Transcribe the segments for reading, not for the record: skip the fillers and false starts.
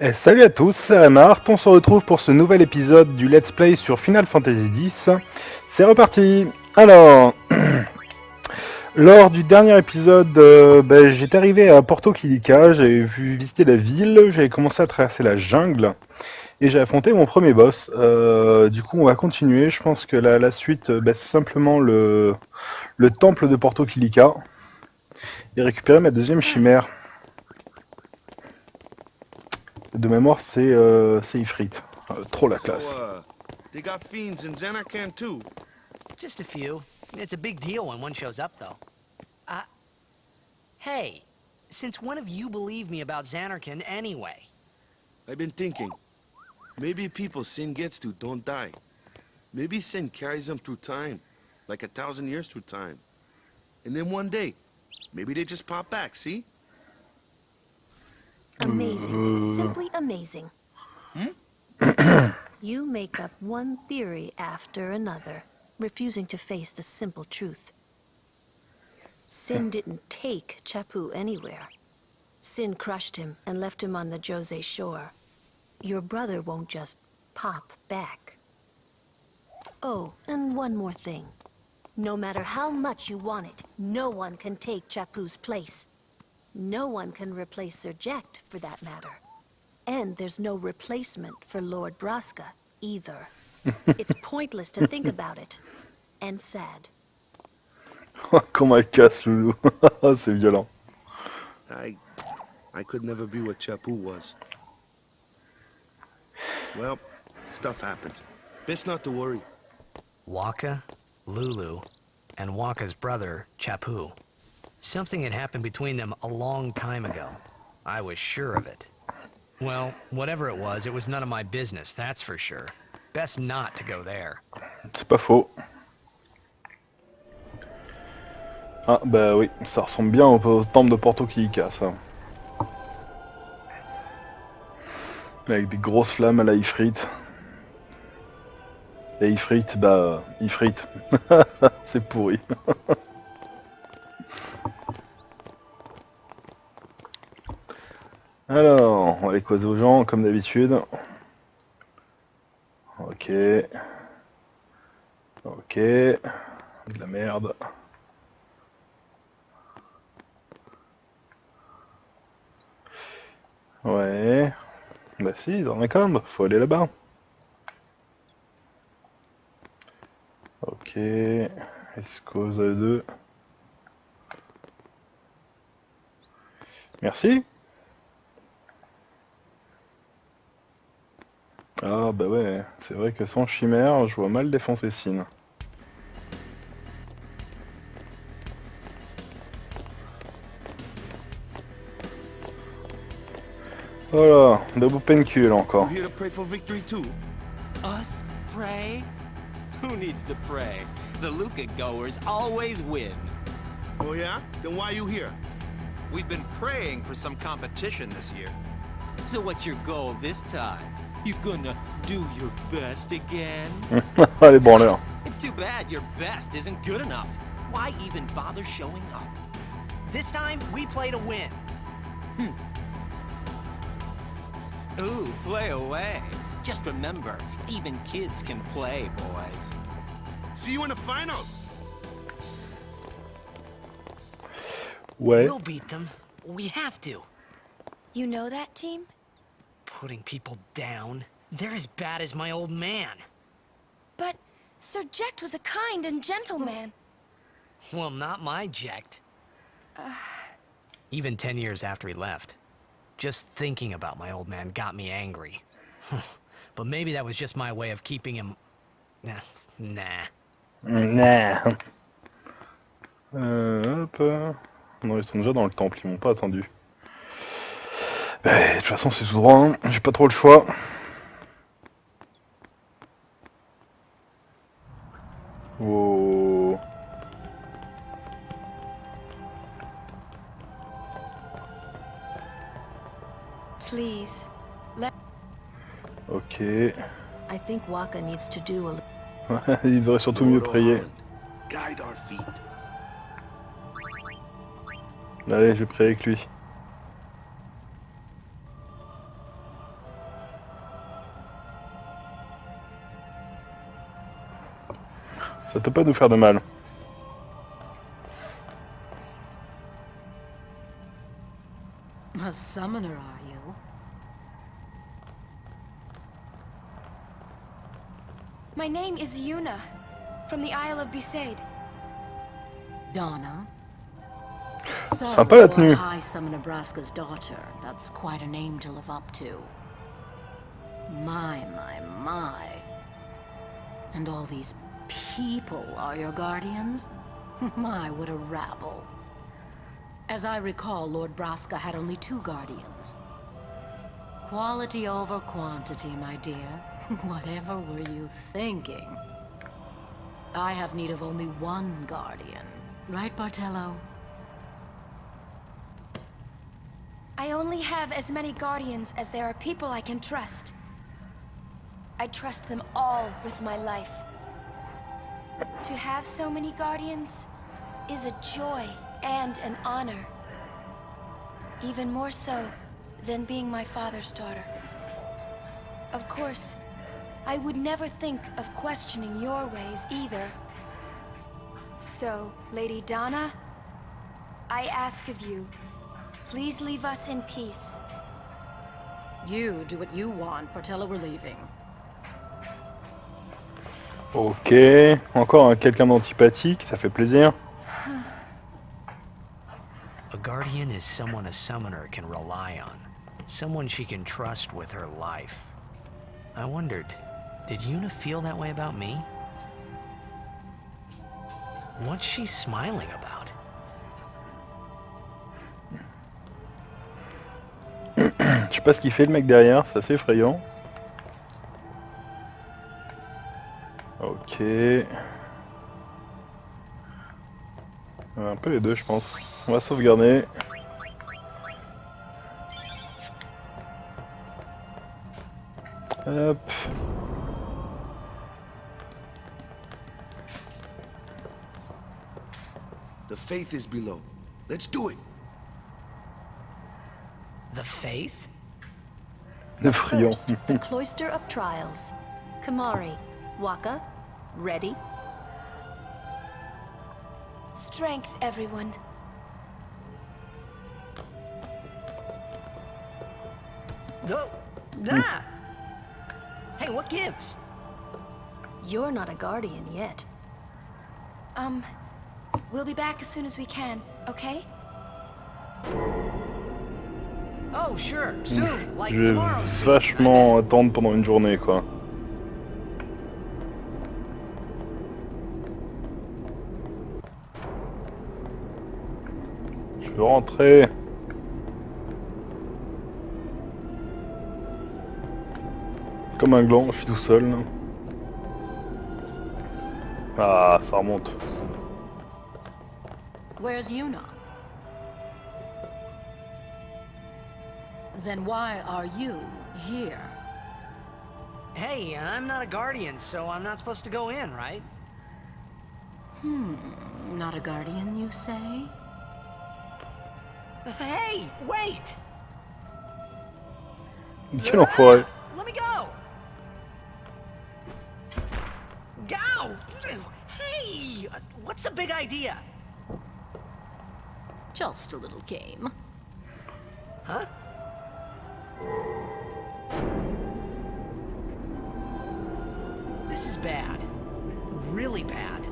Et salut à tous, c'est DarkRemart, on se retrouve pour ce nouvel épisode du Let's Play sur Final Fantasy X. C'est reparti. Alors, lors du dernier épisode, j'étais arrivé à Porto Kilika, j'avais vu visiter la ville, j'avais commencé à traverser la jungle, et j'ai affronté mon premier boss. Du coup, on va continuer, je pense que la suite, c'est simplement le temple de Porto Kilika, et récupérer ma deuxième chimère. De mémoire, c'est Ifrit. Trop la classe. They got fiends in Xanarkand too. Just a few. It's a big deal when one shows up, though. Hey, since when have you believed me about Xanarkand anyway? I've been thinking. Maybe people sin gets to don't die. Maybe sin carries them through time, like 1,000 years through time. And then one day, maybe they just pop back, see? Amazing. Simply amazing. You make up one theory after another, refusing to face the simple truth. Sin didn't take Chappu anywhere. Sin crushed him and left him on the Jose shore. Your brother won't just pop back. Oh, and one more thing. No matter how much you want it, no one can take Chappu's place. No one can replace Sir Jecht, for that matter. And there's no replacement for Lord Braska, either. It's pointless to think about it. And sad. Comment elle casse, Loulou. C'est violent. I could never be what Chappu was. Well, stuff happens. Best not to worry. Waka, Lulu, and Waka's brother, Chappu. Something had happened between them a long time ago. I was sure of it. Well, whatever it was none of my business, that's for sure. Best not to go there. C'est pas faux. Ah bah oui, ça ressemble bien au temple de Porto Kilika, ça. Avec des grosses flammes à la Ifrit. Et Ifrit, Ifrit. C'est pourri. Alors, on va aller causer aux gens, comme d'habitude. Ok. Ok. De la merde. Ouais. Bah si, dans les combes, faut aller là-bas. Ok. Escose 2. Merci. Ah bah ouais, c'est vrai que sans chimère, je vois mal défoncer Sin. Voilà, double pencule encore. You here to pray for victory too? Us pray? Who needs to pray? The Luca goers always win. Oh yeah? Then why are you here? We've been praying for some competition this year. So what's your goal this time? You gonna do your best again? Allez, branleur. It's too bad your best isn't good enough. Why even bother showing up? This time, we play to win. Ooh, play away. Just remember, even kids can play, boys. See you in the finals! Ouais. We'll beat them. We have to. You know that team? Putting people down. They're as bad as my old man. But Sir Jecht was a kind and gentle man. Well, not my Jecht. Even 10 years after he left. Just thinking about my old man got me angry. But maybe that was just my way of keeping him... Nah. Nah. Hop. Non, ils sont déjà dans le temple, ils m'ont pas attendu. Bah, de toute façon, c'est tout droit, hein. J'ai pas trop le choix. Oh. Please. Ok. I think Waka needs to do a Il devrait surtout mieux Lord prier. Holland, guide our feet. Allez, je prie avec lui. Ça peut pas nous faire de mal. A summoner, are you? My name is Yuna, from the Isle of Besaid. Donna? So, Sympa la tenue. High Summoner Braska's daughter. That's quite a name to live up to. My. And all these people are your guardians? My, what a rabble. As I recall, Lord Braska had only 2 guardians. Quality over quantity, my dear. Whatever were you thinking? I have need of only 1 guardian. Right, Bartello? I only have as many guardians as there are people I can trust. I trust them all with my life. To have so many guardians is a joy and an honor. Even more so than being my father's daughter. Of course, I would never think of questioning your ways either. So, Lady Donna, I ask of you, please leave us in peace. You do what you want, Bartello, we're leaving. Ok, encore quelqu'un d'antipathique, ça fait plaisir. A guardian is someone a summoner can rely on. Someone she can trust with her life. I wondered, did Yuna feel that way about me? What's she smiling about? Je sais pas ce qu'il fait le mec derrière, c'est assez effrayant. Ok. Un peu les deux je pense. On va sauvegarder. Hop. The faith is below. Let's do it. The faith? Effrayant. First, the Cloister of Trials. Kamari, Waka, ready? Strength, everyone. No! Ah! Hey, what gives? You're not a guardian yet. We'll be back as soon as we can, okay? Oh, sure, soon, like Je vais tomorrow soon. vachement attendre pendant une journée quoi. Je veux rentrer. Comme un gland, je suis tout seul. Ah, ça remonte. Where's Yuna? Then why are you here? Hey, I'm not a guardian, so I'm not supposed to go in, right? Not a guardian, you say? Hey, wait! Quel enfoiré. Let me go! Go! Hey! What's the big idea? Just a little game. Huh? This is bad. Really bad.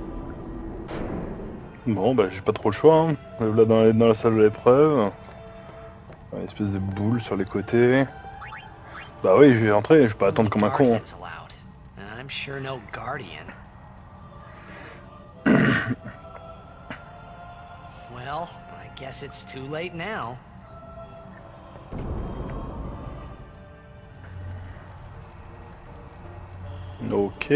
Bon bah j'ai pas trop le choix. Hein. Là dans la salle de l'épreuve. Une espèce de boule sur les côtés. Bah oui, je vais entrer, je vais pas attendre comme un con. Hein. Guardians allowed. And I'm sure no guardian. Well, I guess it's too late now. Ok.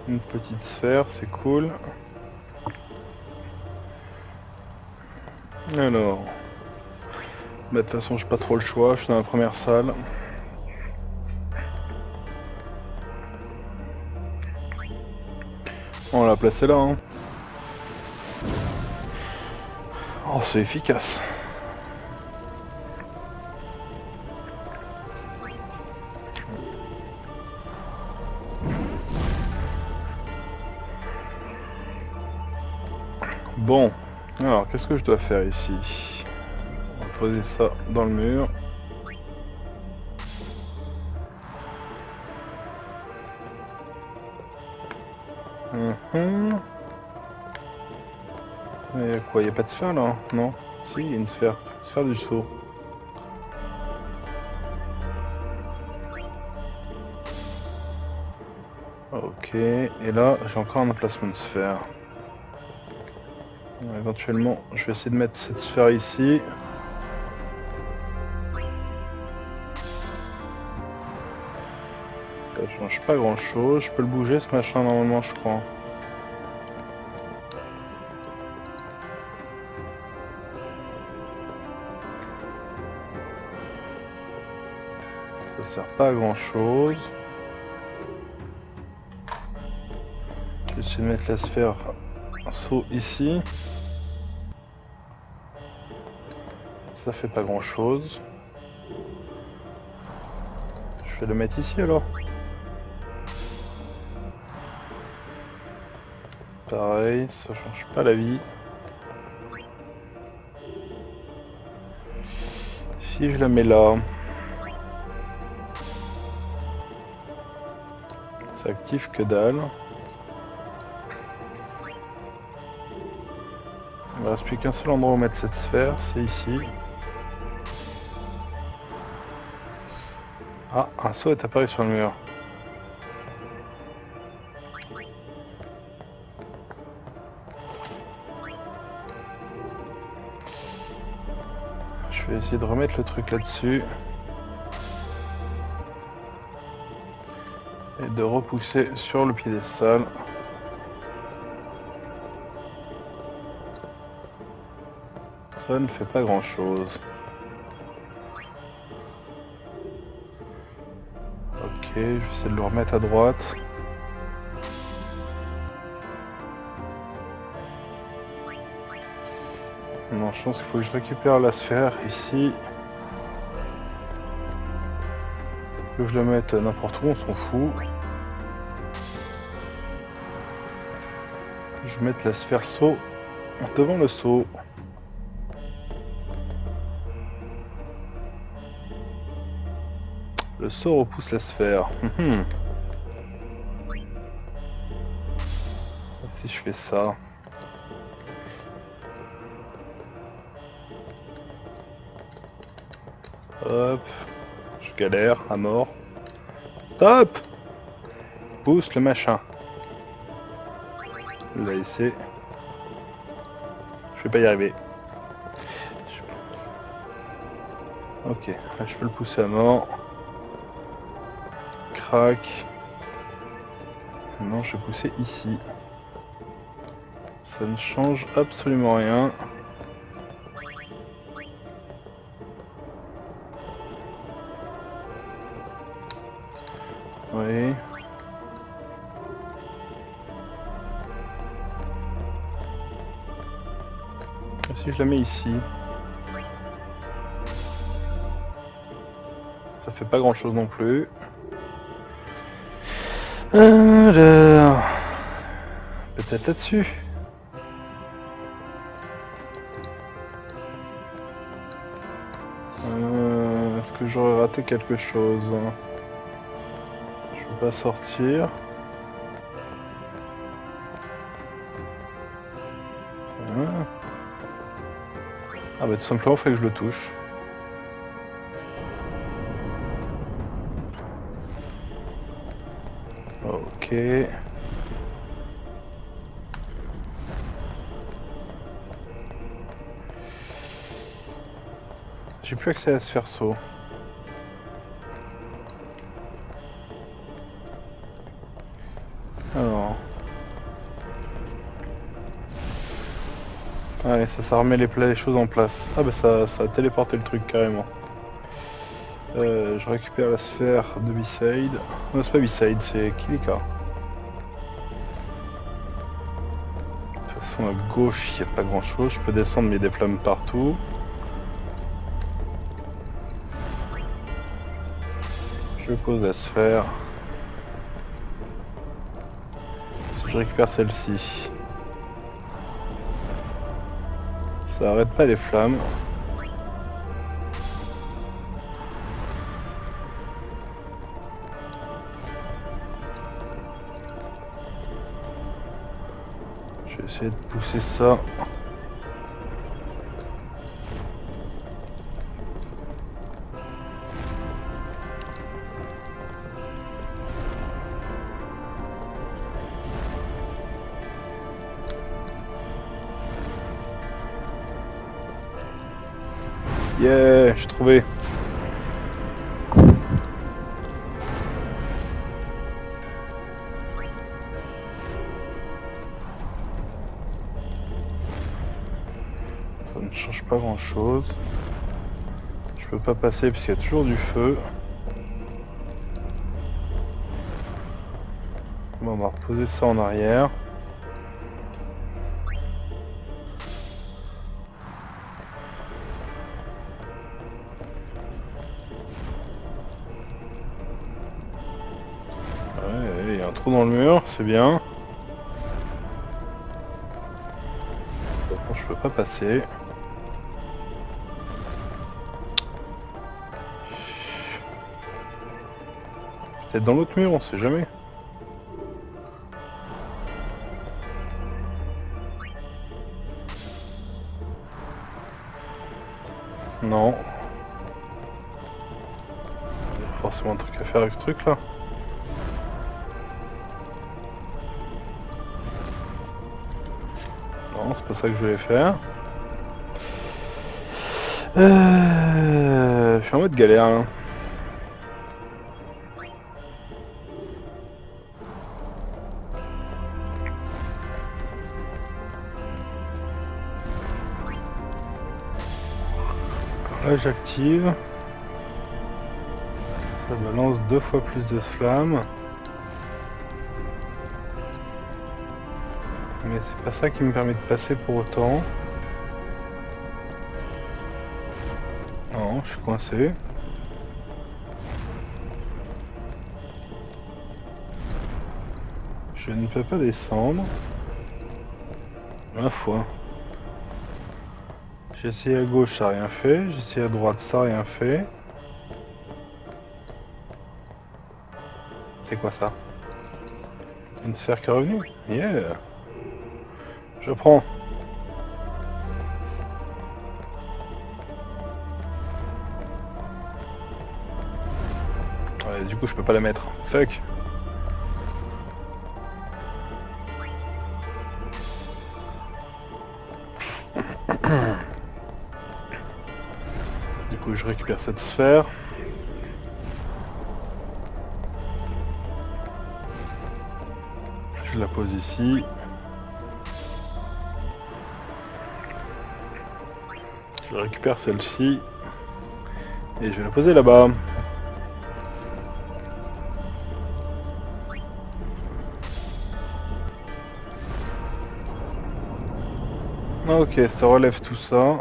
Une petite sphère, c'est cool. Alors. Bah, de toute façon, j'ai pas trop le choix, je suis dans la première salle. On l'a placé là. Hein. Oh, c'est efficace. Bon, alors qu'est-ce que je dois faire ici? On va poser ça dans le mur. Il y a quoi? Il n'y a pas de sphère là? Non? Si, il y a une sphère. Sphère du saut. Ok, et là j'ai encore un emplacement de sphère. Éventuellement, je vais essayer de mettre cette sphère ici. Ça change pas grand chose. Je peux le bouger ce machin normalement, je crois. Ça sert pas à grand chose. Je vais essayer de mettre la sphère saut ici. Ça fait pas grand chose. Je vais le mettre ici alors. Pareil, ça change pas la vie. Si je la mets là, ça active que dalle. Il ne reste plus qu'un seul endroit où mettre cette sphère, c'est ici. Ah, un saut est apparu sur le mur. Je vais essayer de remettre le truc là-dessus. Et de repousser sur le piédestal. Ça ne fait pas grand chose. Ok, je vais essayer de le remettre à droite. Non, je pense qu'il faut que je récupère la sphère ici. Que je la mette n'importe où, on s'en fout. Je vais mettre la sphère saut devant le saut. Le saut repousse la sphère. Si je fais ça. Hop. Je galère à mort. Stop! Pousse le machin. Je vais laisser. Je vais pas y arriver. Ok, là je peux le pousser à mort. Crac. Non, je vais pousser ici. Ça ne change absolument rien. Oui. Et si je la mets ici, ça fait pas grand chose non plus. Alors, peut-être là-dessus. Est-ce que j'aurais raté quelque chose? Je peux pas sortir. Ah bah tout simplement il faut que je le touche. Ok. J'ai plus accès à la sphère saut. Alors. Ouais, ça remet les choses en place. Ah bah ça a téléporté le truc carrément. Je récupère la sphère de B-Side. Non, c'est pas B-Side, c'est Kilika. De toute façon, à gauche, il n'y a pas grand chose. Je peux descendre, mais il y a des flammes partout. Je pose la sphère. Si je récupère celle-ci. Ça arrête pas les flammes. Je vais essayer de pousser ça. Yeah, j'ai trouvé. Ça ne change pas grand chose. Je peux pas passer parce qu'il y a toujours du feu. Bon, on va reposer ça en arrière. Ouais, il y a un trou dans le mur, c'est bien. De toute façon, je peux pas passer. Peut-être dans l'autre mur, on sait jamais. Non. Il y a forcément un truc à faire avec ce truc là. Non, c'est pas ça que je voulais faire. Je suis en mode galère là. Là j'active. Ça balance 2 fois plus de flammes. Mais c'est pas ça qui me permet de passer pour autant. Non, je suis coincé. Je ne peux pas descendre. Ma foi. J'ai essayé à gauche, ça n'a rien fait. J'ai essayé à droite, ça n'a rien fait. C'est quoi ça? Une sphère qui est revenue? Yeah! Je prends. Ouais, du coup, je peux pas la mettre. Fuck! Du coup, je récupère cette sphère. Je la pose ici. Je récupère celle-ci. Et je vais la poser là-bas. Ok, ça relève tout ça.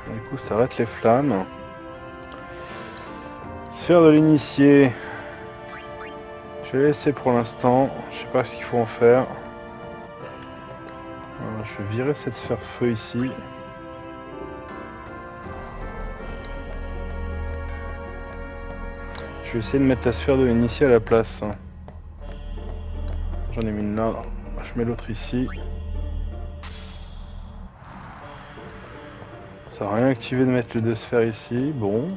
Du coup, ça arrête les flammes. Sphère de l'initié. Je vais laisser pour l'instant. Je sais pas ce qu'il faut en faire. Voilà, je vais virer cette sphère feu ici. Je vais essayer de mettre la sphère de l'initié à la place. J'en ai mis une là. Je mets l'autre ici. Ça n'a rien activé de mettre les 2 sphères ici. Bon.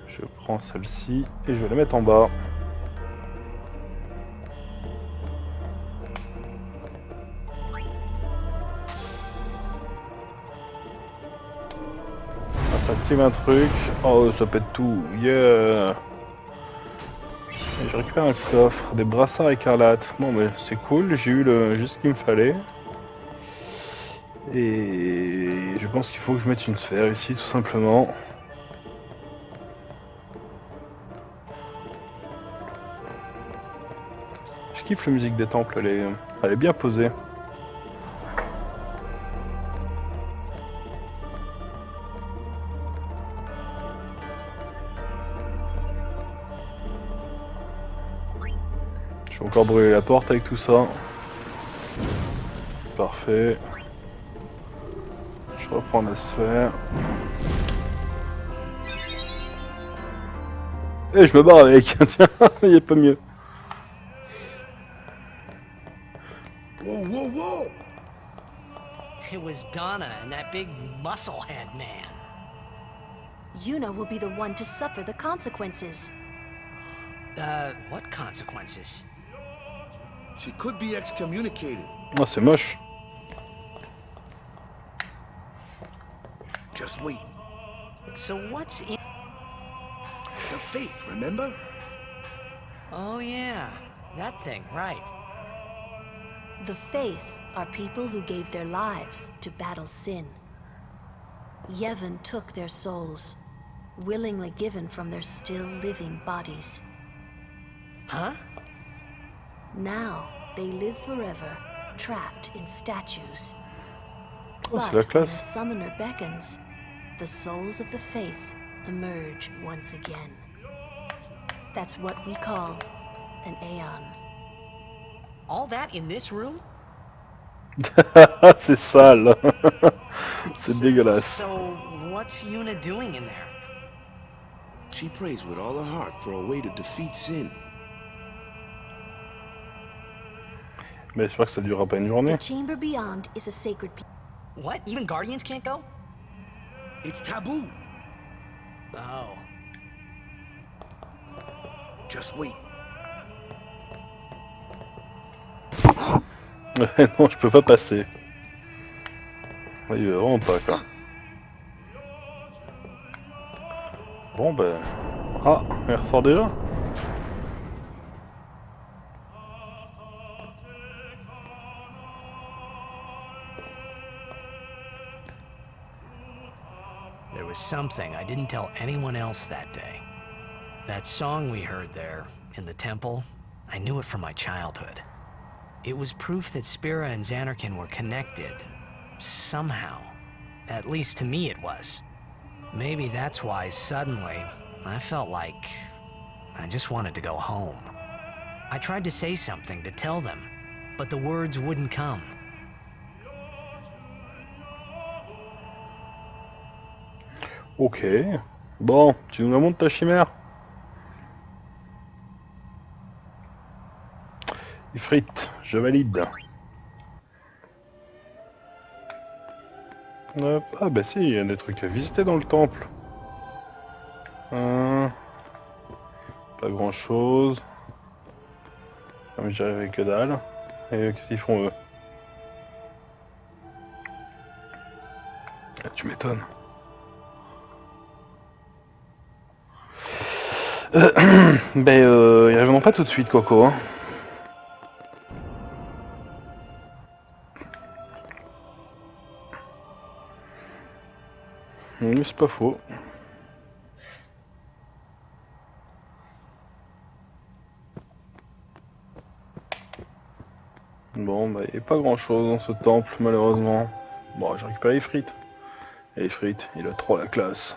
Je prends celle-ci et je vais la mettre en bas. Ah, ça active un truc. Oh, ça pète tout. Yeah! Et je récupère un coffre, des brassards écarlates. Bon, mais c'est cool, j'ai eu juste ce qu'il me fallait. Et je pense qu'il faut que je mette une sphère ici, tout simplement. Je kiffe la musique des temples, elle est bien posée. vais encore brûler la porte avec tout ça. Parfait. Je reprends la sphère. Et je me barre avec, tiens, il n'y a pas mieux. Whoa, whoa, whoa! It was Donna and that big musclehead man. Yuna will be the one to suffer the consequences. What consequences? She could be excommunicated. Ah, c'est moche. Just wait. So what's in... The faith, remember? Oh yeah, that thing, right. The Faith are people who gave their lives to battle sin. Yevon took their souls, willingly given from their still living bodies. Huh? Now, they live forever, trapped in statues. Oh, c'est la But when a classe. summoner beckons, the souls of the Faith emerge once again. That's what we call an Aeon. All that in this room? C'est sale. C'est dégueulasse. So what's Yuna doing in there? She prays with all her heart for a way to defeat sin. Mais j'espère que ça durera pas une journée. The chamber beyond is a sacred place. What? Even Guardians can't go? It's taboo. Oh. Just wait. Non, je peux pas passer. Il veut vraiment pas, quoi. Bon, ben... Ah, elle ressort déjà? There was something I didn't tell anyone else that day. That song we heard there, in the temple, I knew it from my childhood. It was proof that Spira and Xanarkin were connected. Somehow. At least to me it was. Maybe that's why suddenly, I felt like I just wanted to go home. I tried to say something to tell them, but the words wouldn't come. Ok. Bon, tu nous la montres ta chimère? Ifrit, je valide. Hop. Ah bah si, il y a des trucs à visiter dans le temple. Pas grand chose. Comme j'y arrive avec que dalle. Et qu'est-ce qu'ils font eux? Ah, tu m'étonnes. Ben y revenons pas tout de suite, Coco. Hein. C'est pas faux. Bon, bah, il n'y a pas grand chose dans ce temple, malheureusement. Bon, j'ai récupéré Ifrit. Et Ifrit, il a trop la classe.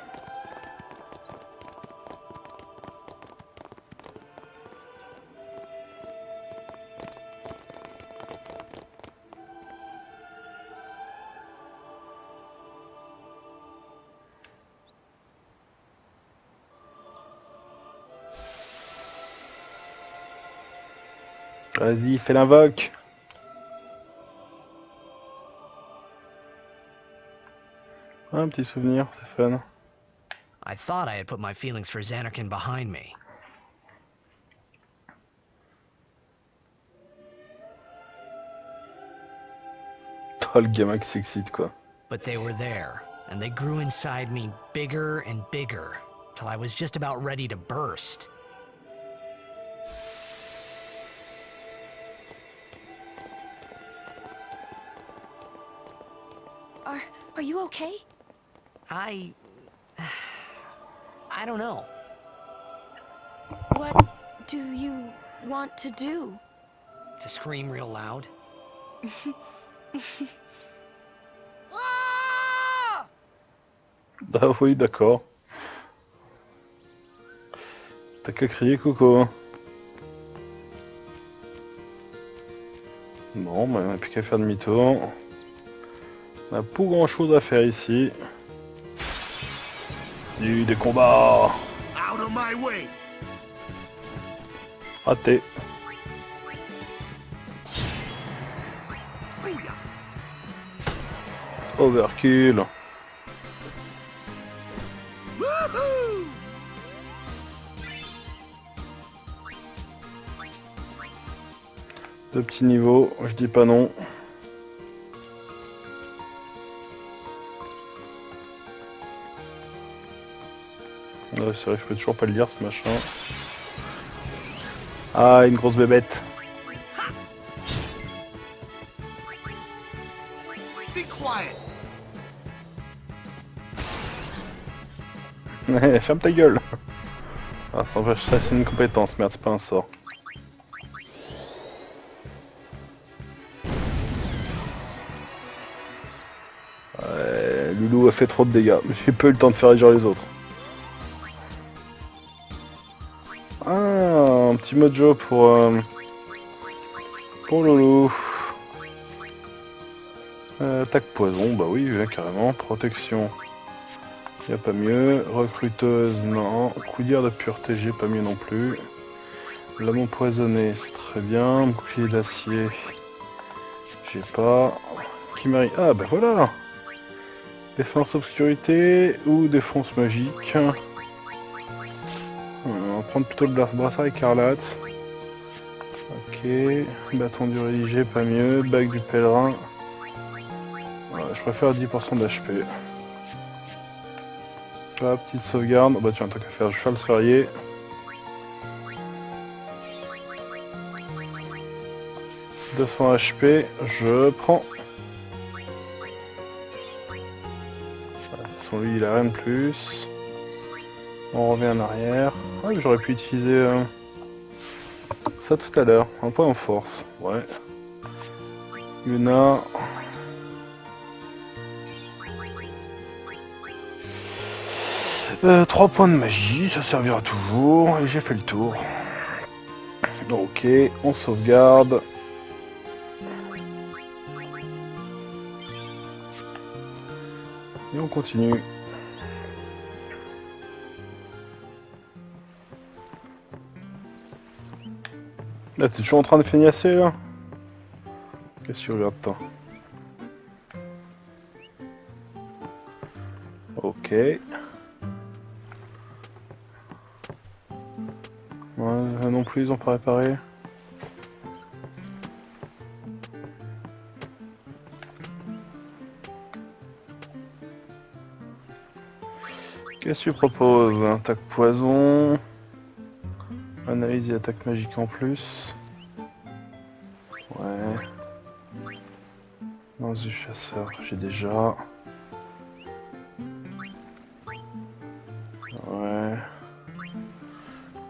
Vas-y, fais l'invoque. Un petit souvenir, c'est fun. I thought I had put my feelings for Xanarkin behind me. Oh, le gamin qui s'excite, quoi. But they were there, and they grew inside me bigger and bigger, till I was just about ready to burst. Are you okay? I don't know. What do you want to do? To scream real loud? Ah oui, d'accord. T'as qu'à crier, Coco. Bon, bah, on n'a plus qu'à faire demi-tour. On n'a pas grand chose à faire ici. Il y a eu des combats. Out of my way! Raté. Booyah! Overkill. Woohoo! Deux petits niveaux, je dis pas non. Ouais, c'est vrai, je peux toujours pas le lire ce machin. Ah, une grosse bébête. Be quiet! Ferme ta gueule. Ah, ça c'est une compétence, merde, c'est pas un sort. Ouais, Loulou a fait trop de dégâts, mais j'ai pas eu le temps de faire agir les autres. Ah, un petit mojo pour Loulou. Attaque poison, bah oui, là, carrément. Protection, y a pas mieux. Recruteuse, non. Coudière de pureté, j'ai pas mieux non plus. Lame empoisonnée, c'est très bien. Bouclier d'acier, j'ai pas. Chimère, ah bah voilà. Défense obscurité ou défense magique. On va prendre plutôt le brassard écarlate. Ok. Bâton du rédigé, pas mieux. Bague du pèlerin. Voilà, je préfère 10% d'HP. Voilà, petite sauvegarde. Bah tiens, tant qu'à faire, je fais le sphérié. « 200 HP, je prends. » De toute façon, lui, il a rien de plus. On revient en arrière. Ah, j'aurais pu utiliser ça tout à l'heure. Un point en force. Ouais. Luna. « 3 points de magie, ça servira toujours. Et j'ai fait le tour. Ok, on sauvegarde. Et on continue. Là, t'es toujours en train de feignasser là? Qu'est-ce que tu regardes toi? Ok. Ouais, non plus, ils ont pas réparé. Qu'est-ce que tu proposes? Attaque poison. Analyse et attaque magique en plus. Ouais. Lance du chasseur, j'ai déjà. Ouais.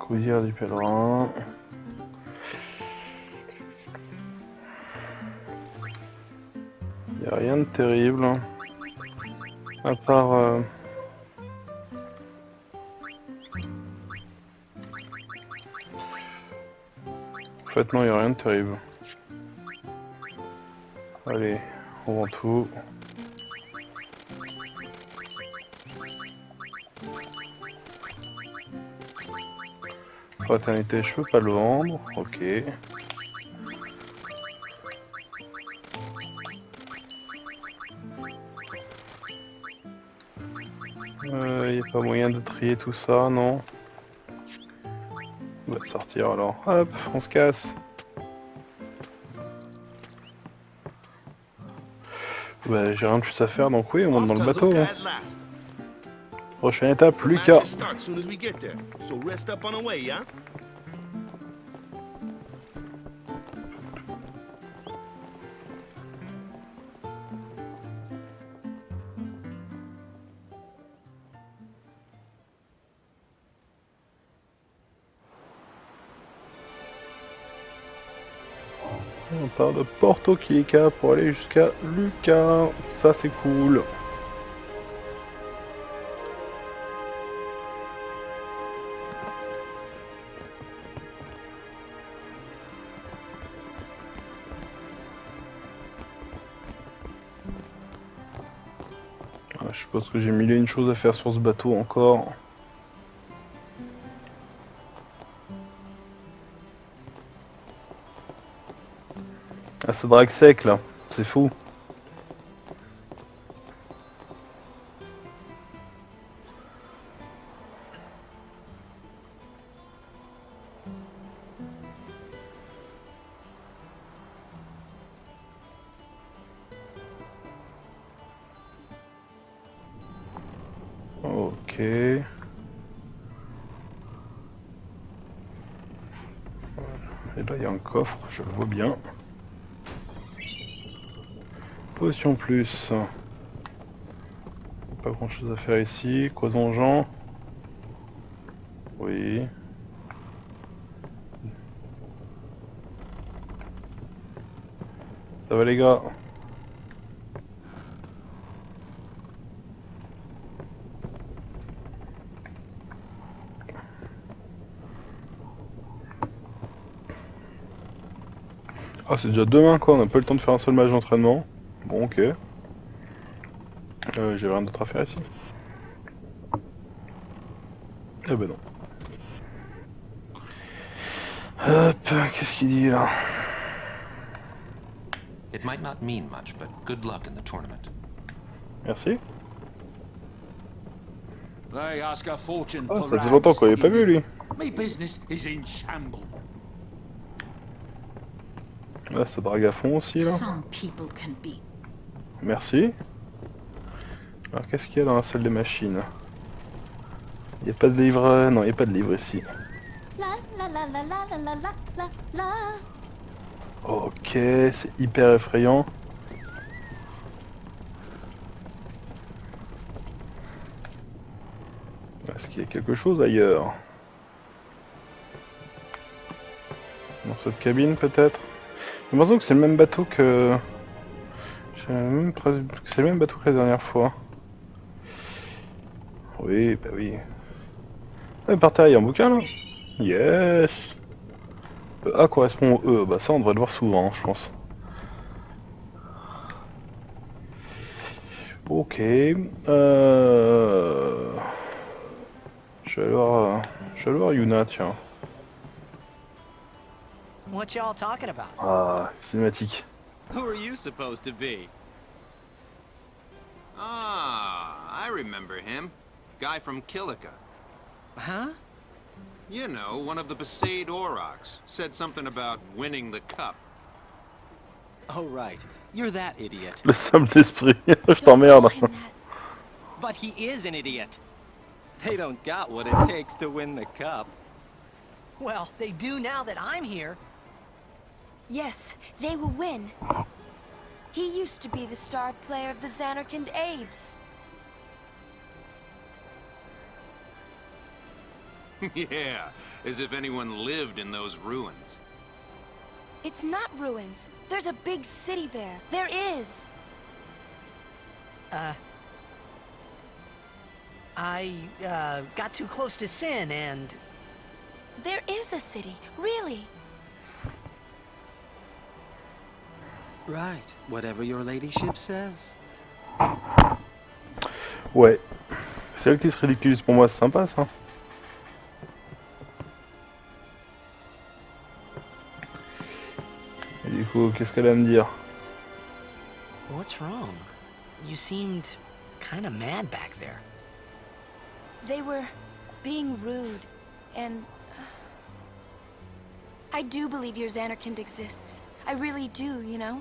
Coudière du pèlerin. Y a rien de terrible. À part. En fait, non, y a rien de terrible. Allez, on vend tout. Fraternité, je peux pas le vendre. Ok. Y a pas moyen de trier tout ça, non? On va sortir alors. Hop, on se casse. Bah, j'ai rien de plus à faire, donc oui, on monte dans le bateau. Hein. Prochaine étape, Luca. On part de Porto Kilika pour aller jusqu'à Luca. Ça, c'est cool. Je suppose que j'ai mille et une choses à faire sur ce bateau encore. Ah, ça drague sec là, c'est fou. Ok. Voilà. Et là il y a un coffre, je le vois bien. Potion plus. Pas grand chose à faire ici. Croisons-Jean. Oui. Ça va les gars? Ah, c'est déjà demain quoi, on n'a pas eu le temps de faire un seul match d'entraînement. Bon, ok. J'ai rien d'autre à faire ici. Eh ben non. Hop, qu'est-ce qu'il dit là? It might not mean much, but good luck in the tournament. Merci. They ask a fortune Ah, for ça faisait longtemps qu'on l'avait pas vu lui. My business is in shambles. Là, ça drague à fond aussi là. Some people can be. Merci. Alors, qu'est-ce qu'il y a dans la salle des machines? Il n'y a pas de livre... Non, il n'y a pas de livre ici. La la la la la la la la la. Ok, c'est hyper effrayant. Est-ce qu'il y a quelque chose ailleurs? Dans cette cabine peut-être? J'ai l'impression que c'est le même bateau que... C'est le même bateau que la dernière fois. Oui, bah oui. Ah, par terre, il y a un bouquin là? Yes! Le A correspond au E, bah ça on devrait le voir souvent, je pense. Ok. Je vais aller voir Yuna, tiens. What y'all talking about? Ah, cinématique. Who are you supposed to be? Ah, I remember him. Guy from Kilika. Huh? You know, one of the Besaid Aurochs. Said something about winning the cup. Oh, right. You're that idiot. Le sable d'esprit, je t'emmerde. Don't call him that. But he is an idiot. They don't got what it takes to win the cup. Well, they do now that I'm here. Yes, they will win. He used to be the star player of the Xanarkand Abes. Yeah, as if anyone lived in those ruins. It's not ruins. There's a big city there. There is. I got too close to Sin and... There is a city, really. Right. Whatever your ladyship says. Ouais. C'est là que se ridiculise pour moi, c'est sympa ça. Et du coup, qu'est-ce qu'elle a à me dire? What's wrong? You seemed kind of mad back there. They were being rude, and... I do believe your Xanarkand exists. I really do, you know?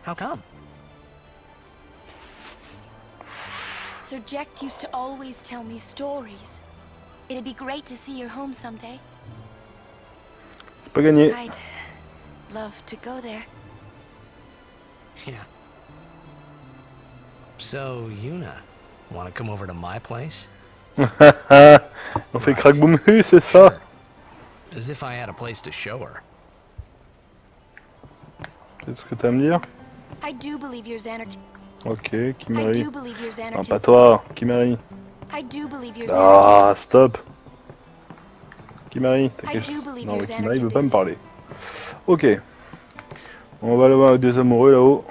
How come? Sir Jecht used to always tell me stories. It'd be great to see your home someday. C'est pas gagné. I'd love to go there. Yeah. So, Yuna, want to come over to my place? On fait crack boom hu, c'est ça? Sure. As if I had a place to show her. Qu'est-ce que t'as à me dire? I do believe your Xanarkand. Ok, I Kimari. do believe your Non, pas Xanarkand. toi, Kimari. I do believe your Ah, Xanarkand. stop. Kimari, t'as I quelque do chose? believe Non, your mais Kimari veut Xanarkand pas me is- parler. Ok. On va aller voir les deux amoureux là-haut.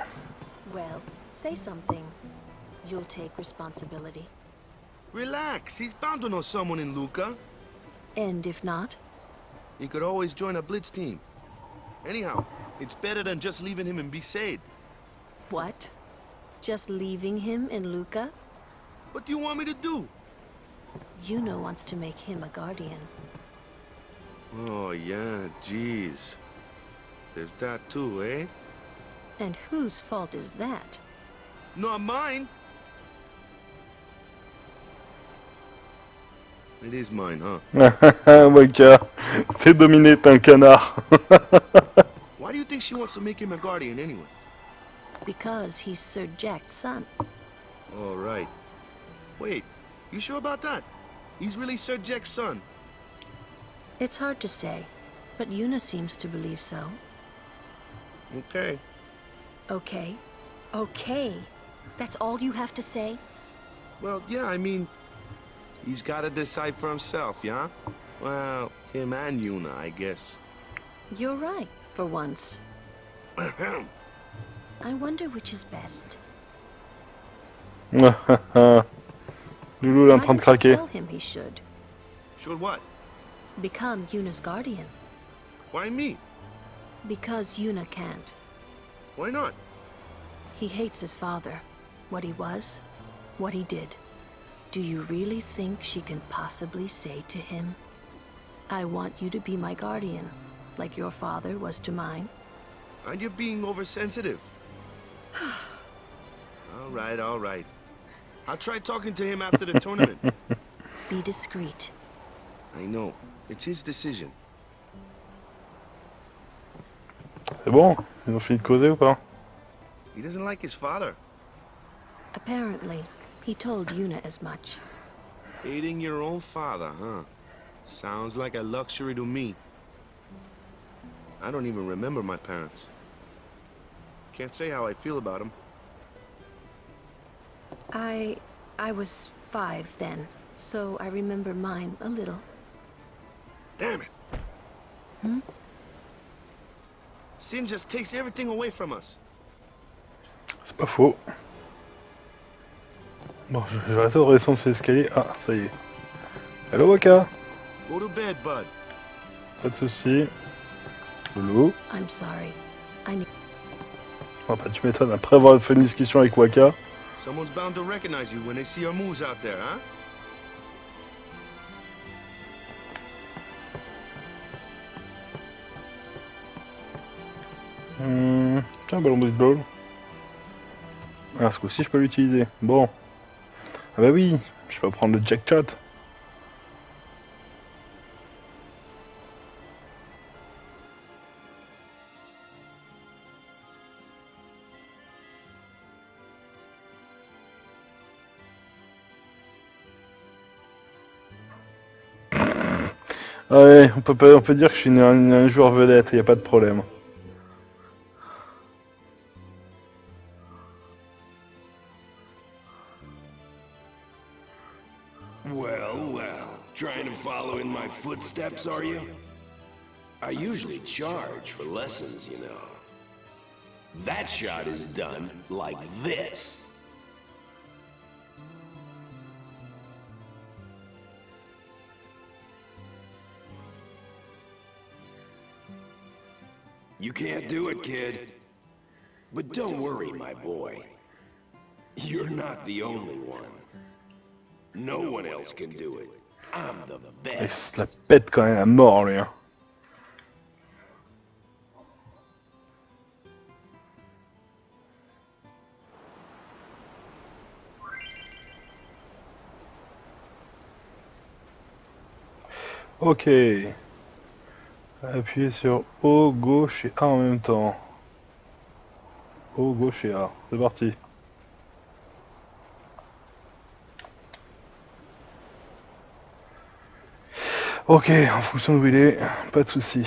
Well, say something. You'll take responsibility. Relax, he's bound to know someone in Luca. And if not? He could always join a blitz team. Anyhow, it's better than just leaving him in Bhed. What? Just leaving him in Luca? What do you want me to do? Yuna wants to make him a guardian. Oh, yeah, jeez. There's that too, eh? And whose fault is that? Not mine. It is mine, huh? Waka, t'es dominé, t'es un canard. Why do you think she wants to make him a guardian anyway? Because he's Sir Jecht's son. All right. Wait, you sure about that? He's really Sir Jecht's son? It's hard to say, but Yuna seems to believe so. Okay. Okay. Okay. That's all you have to say? Well, yeah, I mean, he's got to decide for himself, yeah? Well, him and Yuna, I guess. You're right, for once. I wonder which is best. Loulou est en train de Why don't you craquer. tell him he should? Should what? Become Yuna's guardian. Why me? Because Yuna can't. Why not? He hates his father. What he was, what he did. Do you really think she can possibly say to him, I want you to be my guardian, like your father was to mine? And you're being oversensitive. All right. I'll try talking to him after the tournament. Be discreet. I know. It's his decision. C'est bon? Ils ont fini de causer ou pas? He doesn't like his father. Apparently, he told Yuna as much. Hating your own father, huh? Sounds like a luxury to me. I don't even remember my parents. Can't say how I feel about them. I was 5 then, so I remember mine a little. Damn it! Hmm? Sin just takes everything away from us. C'est pas faux. Bon, je vais arrêter de redescendre ces escaliers. Ah, ça y est. Hello, Waka. Go to bed, bud. Pas de soucis. Loulou. I'm sorry. I need... Ah bah tu m'étonnes, après avoir fait une discussion avec Waka. Someone's bound to recognize you when they see your moves out there, huh? Tiens, ballon blitzball. Ah, ce coup-ci je peux l'utiliser. Bon. Ah bah oui, je peux prendre le Jecht Shot. Ouais, on peut dire que je suis un joueur vedette, y a pas de problème. Well, trying to follow in my footsteps, are you? I usually charge for lessons, you know. That shot is done like this. You can't do it, kid. But don't worry, my boy. You're not the only one. No one else can do it. I'm the Il best. se la pète quand même à mort, lui. Hein. Ok. Appuyez sur haut, gauche et A en même temps. Haut, gauche et A. C'est parti. Ok, en fonction de où il est, pas de souci.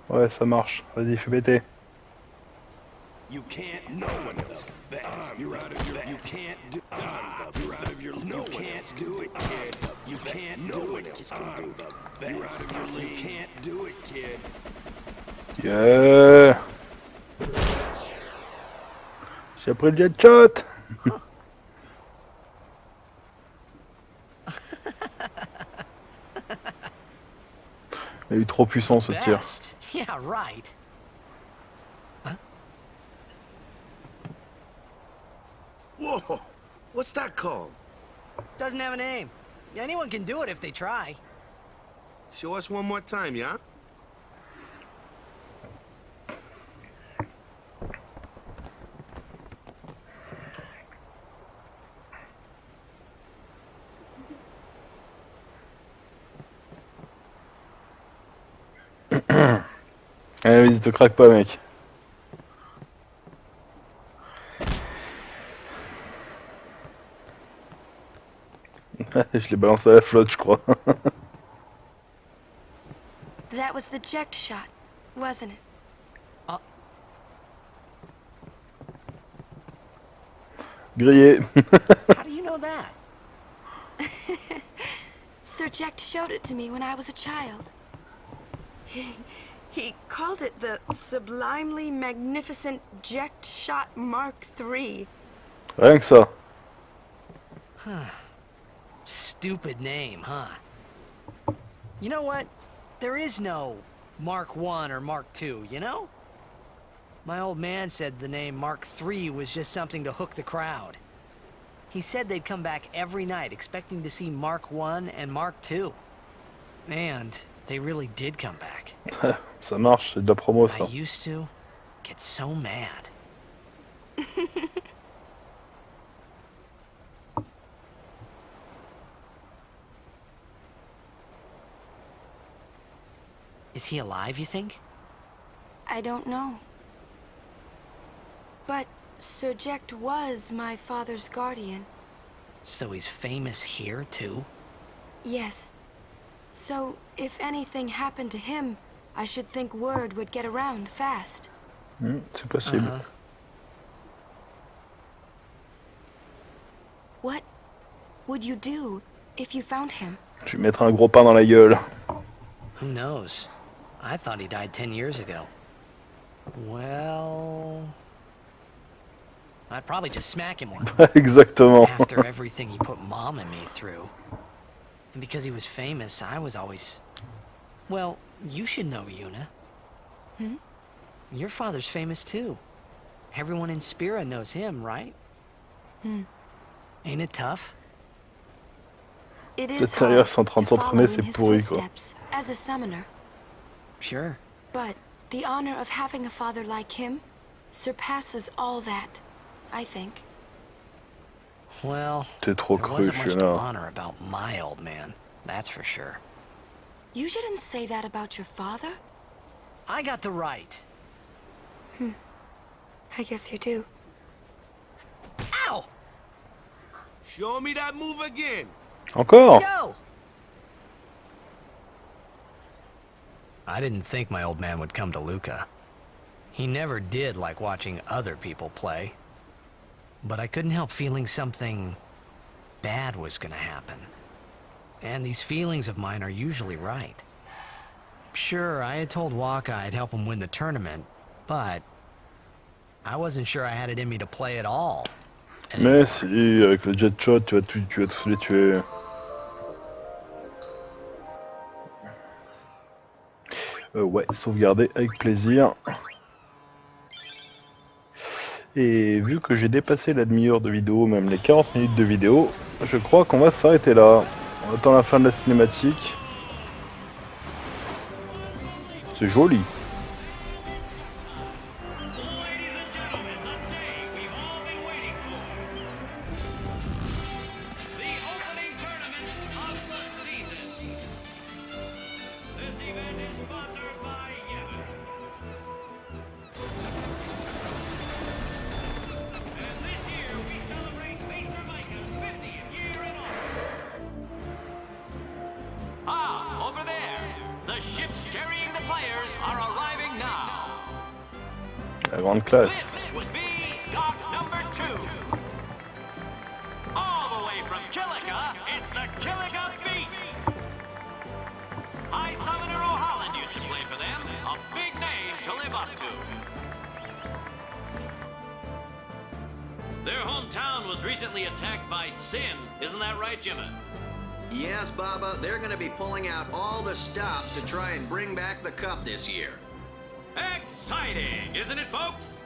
Ouais, ça marche. Vas-y, fais péter. You can't. No one else can best. You're out of your. You can't do. You're out of your. No one else do it, kid. You can't do it. I'm the best. You're out of your league. You can't do it, kid. Yeah. J'ai pris le Jecht Shot. Il a eu trop puissant ce tir. Best. Yeah, right. Whoa! What's that called? Doesn't have a name. Anyone can do it if they try. Show us one more time, yeah? Allez, vas-y, te craque pas, mec. Je l'ai balancé à la flotte, je crois. That was the Jecht Shot, wasn't it? Grillé. How do you know that? Sir Jecht showed it to me when I was a child. He called it the sublimely magnificent Jecht Shot Mark III. Rien que ça. Stupid name, huh? You know what? There is no Mark I or Mark II, you know? My old man said the name Mark III was just something to hook the crowd. He said they'd come back every night expecting to see Mark I and Mark II. And they really did come back. Ça marche, c'est de la promo ça. I used to get so mad. Is he alive, you think? I don't know. But Sir Jecht was my father's guardian. So he's famous here, too? Yes. So, if anything happened to him, I should think word would get around fast. C'est possible. What would you do if you found him? Je vais mettre un gros pain dans la gueule. Who knows? I thought he died 10 years ago. Well... I'd probably just smack him one. Exactement. After everything he put Mom and me through. And because he was famous, I was always... Well, you should know, Yuna. Hmm? Your father's famous too. Everyone in Spira knows him, right? Ain't it tough? It Peut-être is derrière hard 130 to ans follow c'est in his pourri quoi. footsteps as a summoner. Sure. But the honor of having a father like him surpasses all that, I think. Well, T'es trop there cru, wasn't much to Yuna. honor about my old man, that's for sure. You shouldn't say that about your father. I got the right. I guess you do. Ow! Show me that move again. Encore? Go! I didn't think my old man would come to Luca. He never did like watching other people play. But I couldn't help feeling something bad was gonna happen. And these feelings of mine are usually right. Sure, I had told Waka I'd help him win the tournament, but I wasn't sure I had it in me to play at all. Mais si, avec le Jecht Shot, tu vas tous les tuer. Ouais, sauvegarder avec plaisir. Et vu que j'ai dépassé la demi-heure de vidéo, même les 40 minutes de vidéo, je crois qu'on va s'arrêter là. On attend la fin de la cinématique. C'est joli. Ah, over there! The ships carrying the players are arriving now. La grande classe. This would be dock number 2. All the way from Kilika, it's the Kilika Beasts. High Summoner O'Holland used to play for them. A big name to live up to. Their hometown was recently attacked by Sin. Isn't that right, Jimmy? Yes, Baba, they're gonna be pulling out all the stops to try and bring back the cup this year. Exciting, isn't it, folks?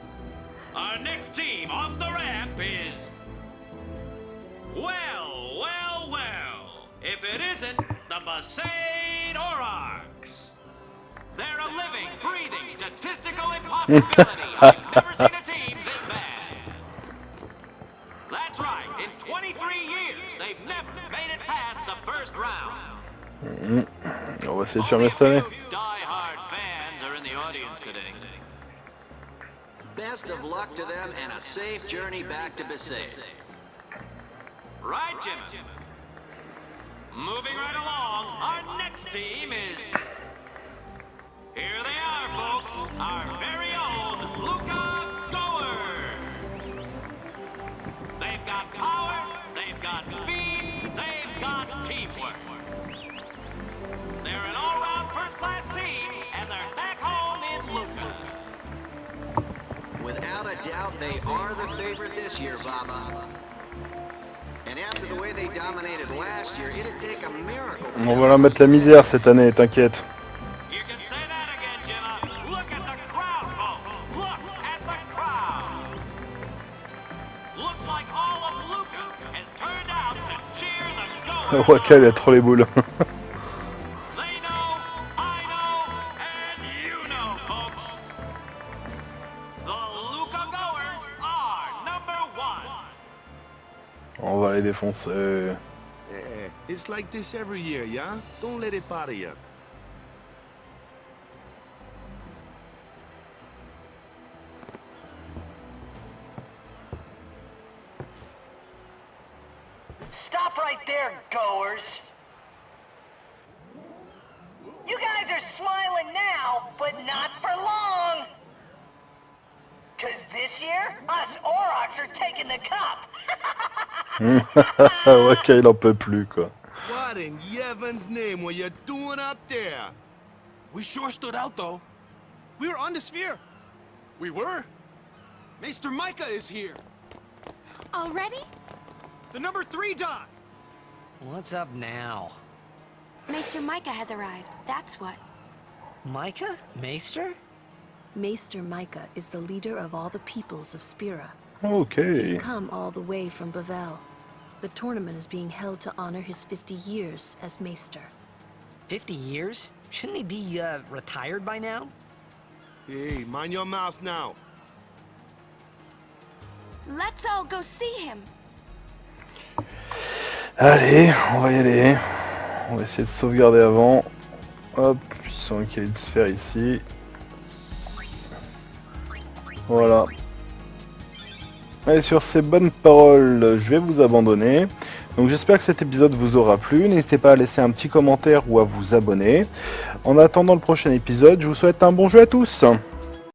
Our next team on the ramp is... Well, well, well. If it isn't the Besaid Aurochs. They're a living, breathing, statistical impossibility. I've never seen a team this bad. That's right. In 23 years, they've never made it past the first round. On va essayer de fermer cette année. Die-hard fans are in the audience today. Best of luck to them and a safe journey back to Besaid. Right, Jim? Moving right along, our next team is... Here they are, folks. Our very own Luca Goers. They've got power, they've got speed, they've got teamwork. They're an all-round first-class team, and they're back home in Luca. Without a doubt, they are the favorite this year, Baba. And after the way they dominated last year, it'd take a miracle. On va leur mettre la misère cette année, t'inquiète. You can say that again, Jimma. Look at the crowd, folks. Look at the crowd. Looks like all of Luca has turned out to cheer the Goers. Waka, il a trop les boules. They know, I know, and you know, folks. The Luca Goers are #1. On va les défoncer. It's like this every year, yeah? Don't let it bother you. Stop right there, goers. You guys are smiling now, but not for long. 'Cause this year, us Aurochs are taking the cup. Waka, il en peut plus, quoi. What in Yevon's name were you doing up there? We sure stood out, though. We were on the sphere. We were. Maester Micah is here. Already? The number 3 Doc. What's up now? Maester Micah has arrived, that's what. Micah? Maester? Maester Micah is the leader of all the peoples of Spira. Okay. He's come all the way from Bhed. The tournament is being held to honor his 50 years as Maester. 50 years? Shouldn't he be, retired by now? Hey, mind your mouth now. Let's all go see him. Allez, on va y aller. On va essayer de sauvegarder avant. Hop, je sens qu'il y a une sphère ici. Voilà. Allez, sur ces bonnes paroles, je vais vous abandonner. Donc j'espère que cet épisode vous aura plu. N'hésitez pas à laisser un petit commentaire ou à vous abonner. En attendant le prochain épisode, je vous souhaite un bon jeu à tous.